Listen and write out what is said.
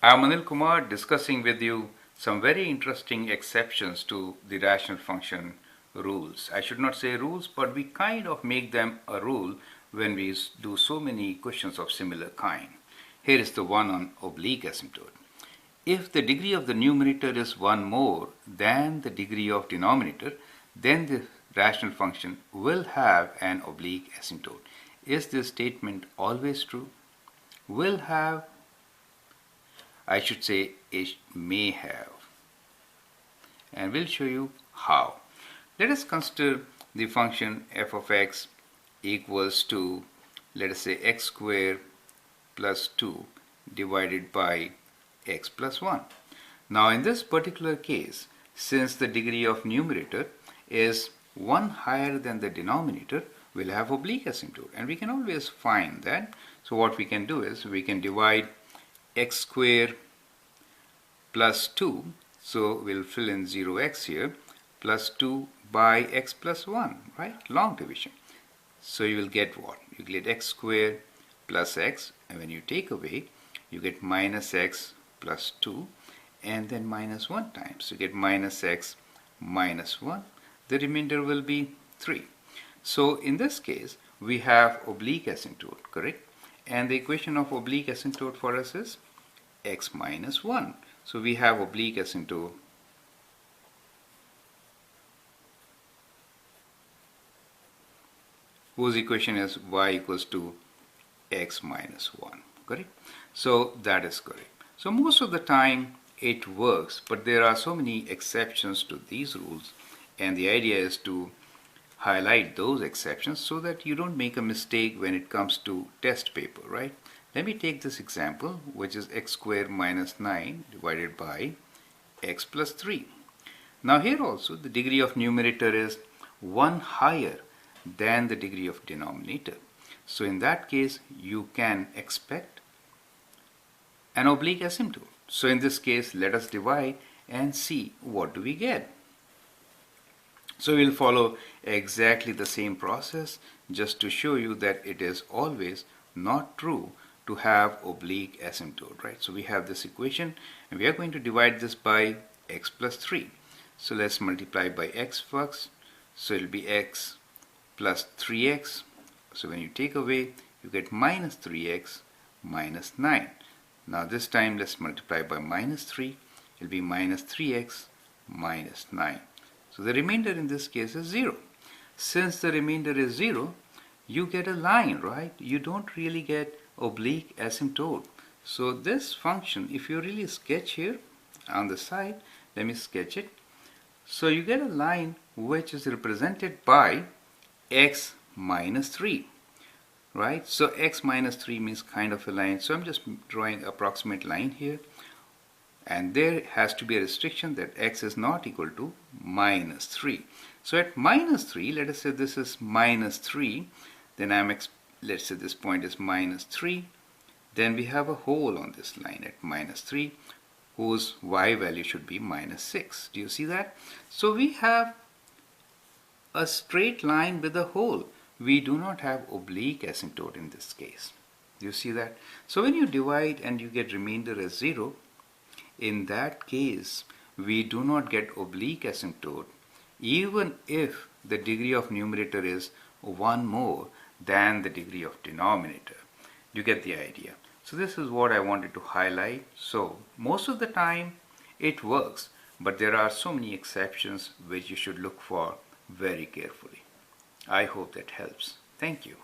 I'm Anil Kumar discussing with you some very interesting exceptions to the rational function rules. I should not say rules, but we kind of make them a rule when we do so many questions of similar kind. Here is the one on oblique asymptote. If the degree of the numerator is 1 more than the degree of denominator, then the rational function will have an oblique asymptote. Is this statement always true? Will have, I should say it may have. And we'll show you how. Let us consider the function f of x equals to, let us say, x squared plus 2 divided by x plus 1. Now in this particular case, since the degree of numerator is 1 higher than the denominator, we'll have oblique asymptote, and we can always find that. So what we can do is we can divide x squared plus 2, so we'll fill in 0x here, plus 2 by x plus 1, right? Long division. So you will get what? You get x squared plus x, and when you take away, you get minus x plus 2, and then minus 1 times. You get minus x minus 1. The remainder will be 3. So in this case, we have oblique asymptote, correct? And the equation of oblique asymptote for us is x minus 1. So we have oblique asymptote whose equation is y equals to x minus 1, correct? So that is correct. So most of the time it works, but there are so many exceptions to these rules, and the idea is to highlight those exceptions so that you don't make a mistake when it comes to test paper, right? Let me take this example, which is x squared minus 9 divided by x plus 3. Now here also the degree of numerator is 1 higher than the degree of denominator. So in that case, you can expect an oblique asymptote. So in this case, let us divide and see what do we get. So we'll follow exactly the same process just to show you that it is always not true to have oblique asymptote, right? So we have this equation, and we are going to divide this by x plus 3. So let's multiply by x first. So it'll be x plus 3x. So when you take away, you get minus 3x minus 9. Now this time let's multiply by minus 3. It'll be minus 3x minus 9. So the remainder in this case is 0. Since the remainder is 0, you get a line, right? You don't really get oblique asymptote. So this function, if you really sketch here on the side, let me sketch it. So you get a line which is represented by x minus 3, right? So x minus 3 means kind of a line. So I'm just drawing an approximate line here. And there has to be a restriction that x is not equal to minus 3. So at minus 3, let us say this is minus 3, then let's say this point is minus 3, then we have a hole on this line at minus 3, whose y value should be minus 6. Do you see that? So we have a straight line with a hole. We do not have oblique asymptote in this case. Do you see that? So when you divide and you get remainder as 0, in that case, we do not get oblique asymptote even if the degree of numerator is 1 more than the degree of denominator. You get the idea. So this is what I wanted to highlight. So most of the time it works, but there are so many exceptions which you should look for very carefully. I hope that helps. Thank you.